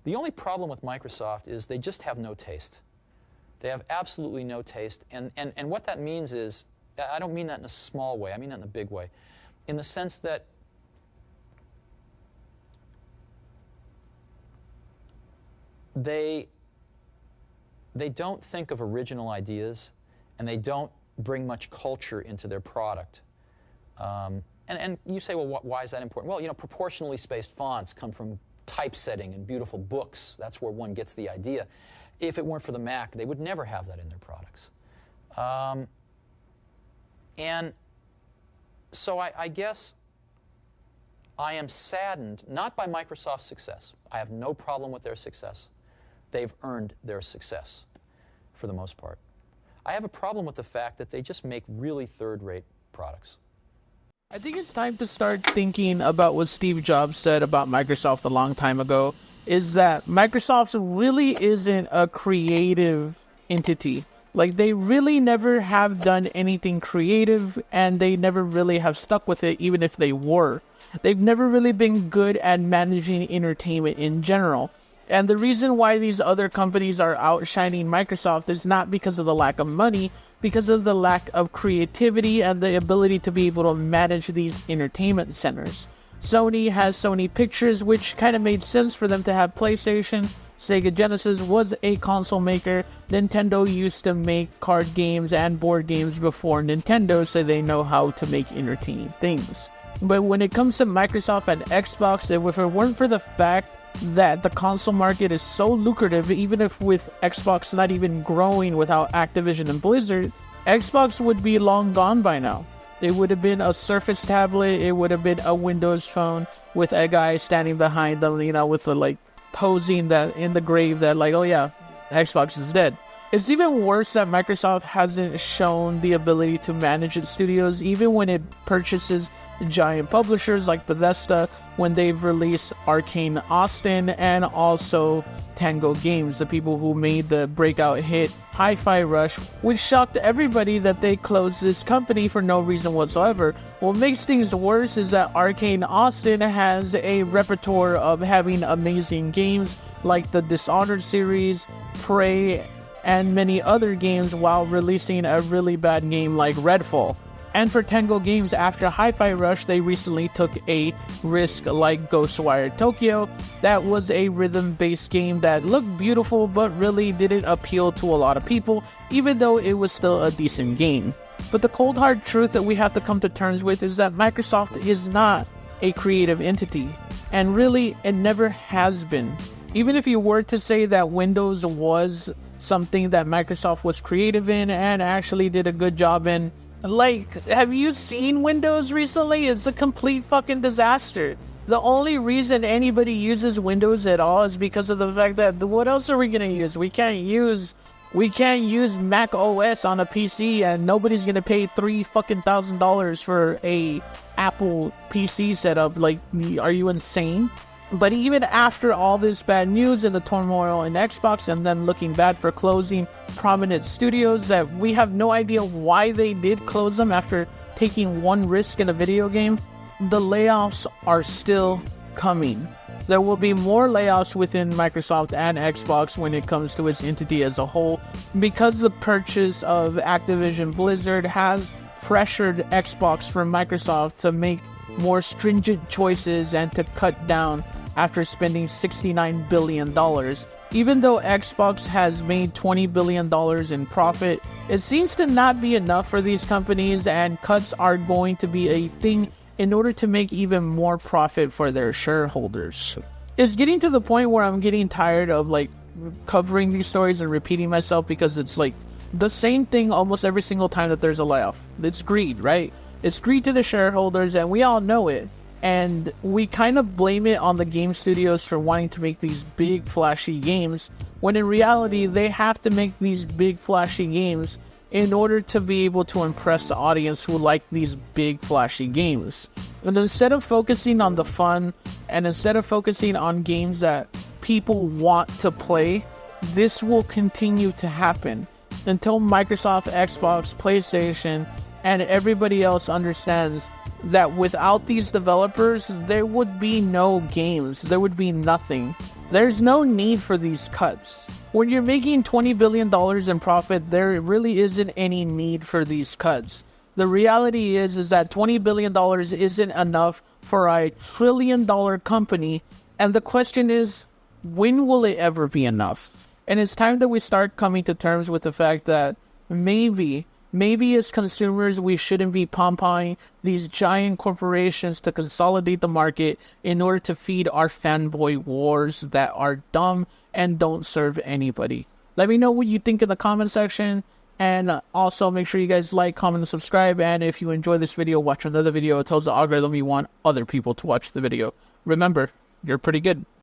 The only problem with Microsoft is they just have no taste. They have absolutely no taste. And what that means is, I don't mean that in a small way, I mean that in a big way. In the sense that they don't think of original ideas, and they don't bring much culture into their product. And you say, well, why is that important? Well, proportionally spaced fonts come from typesetting and beautiful books. That's where one gets the idea. If it weren't for the Mac, they would never have that in their products. And so I guess I am saddened, not by Microsoft's success. I have no problem with their success. They've earned their success, for the most part. I have a problem with the fact that they just make really third-rate products. I think it's time to start thinking about what Steve Jobs said about Microsoft a long time ago, is that Microsoft really isn't a creative entity. Like, they really never have done anything creative, and they never really have stuck with it, even if they were. They've never really been good at managing entertainment in general. And the reason why these other companies are outshining Microsoft is not because of the lack of money, because of the lack of creativity and the ability to be able to manage these entertainment centers. Sony has Sony Pictures, which kind of made sense for them to have PlayStation. Sega Genesis was a console maker. Nintendo used to make card games and board games before Nintendo, so they know how to make entertaining things. But when it comes to Microsoft and Xbox, if it weren't for the fact that the console market is so lucrative, even if with Xbox not even growing without Activision and Blizzard, Xbox would be long gone by now. It would have been a Surface tablet, it would have been a Windows phone with a guy standing behind them, with the posing that in the grave that oh yeah, Xbox is dead. It's even worse that Microsoft hasn't shown the ability to manage its studios, even when it purchases giant publishers like Bethesda, when they've released Arcane Austin and also Tango Games, the people who made the breakout hit Hi-Fi Rush, which shocked everybody that they closed this company for no reason whatsoever. What makes things worse is that Arcane Austin has a repertoire of having amazing games like the Dishonored series, Prey, and many other games, while releasing a really bad game like Redfall. And for Tango Games, after Hi-Fi Rush, they recently took a risk like Ghostwire Tokyo. That was a rhythm-based game that looked beautiful, but really didn't appeal to a lot of people, even though it was still a decent game. But the cold hard truth that we have to come to terms with is that Microsoft is not a creative entity. And really, it never has been. Even if you were to say that Windows was something that Microsoft was creative in and actually did a good job in, have you seen Windows recently? It's a complete fucking disaster. The only reason anybody uses Windows at all is because of the fact that what else are we gonna use? We can't use Mac OS on a PC, and nobody's gonna pay $3,000 for a Apple PC setup. Are you insane? But even after all this bad news and the turmoil in Xbox, and then looking bad for closing prominent studios that we have no idea why they did close them after taking one risk in a video game, the layoffs are still coming. There will be more layoffs within Microsoft and Xbox when it comes to its entity as a whole, because the purchase of Activision Blizzard has pressured Xbox from Microsoft to make more stringent choices and to cut down after spending $69 billion. Even though Xbox has made $20 billion in profit, it seems to not be enough for these companies, and cuts are going to be a thing in order to make even more profit for their shareholders. It's getting to the point where I'm getting tired of covering these stories and repeating myself, because it's the same thing almost every single time that there's a layoff. It's greed, right? It's greed to the shareholders, and we all know it. And we kind of blame it on the game studios for wanting to make these big, flashy games, when in reality, they have to make these big, flashy games in order to be able to impress the audience who like these big, flashy games. And instead of focusing on the fun, and instead of focusing on games that people want to play, this will continue to happen until Microsoft, Xbox, PlayStation, and everybody else understands that without these developers, there would be no games. There would be nothing. There's no need for these cuts. When you're making $20 billion in profit, there really isn't any need for these cuts. The reality is that $20 billion isn't enough for a $1 trillion company. And the question is, when will it ever be enough? And it's time that we start coming to terms with the fact that maybe as consumers, we shouldn't be pom-pomming these giant corporations to consolidate the market in order to feed our fanboy wars that are dumb and don't serve anybody. Let me know what you think in the comment section. And also make sure you guys like, comment, and subscribe. And if you enjoy this video, watch another video. It tells the algorithm you want other people to watch the video. Remember, you're pretty good.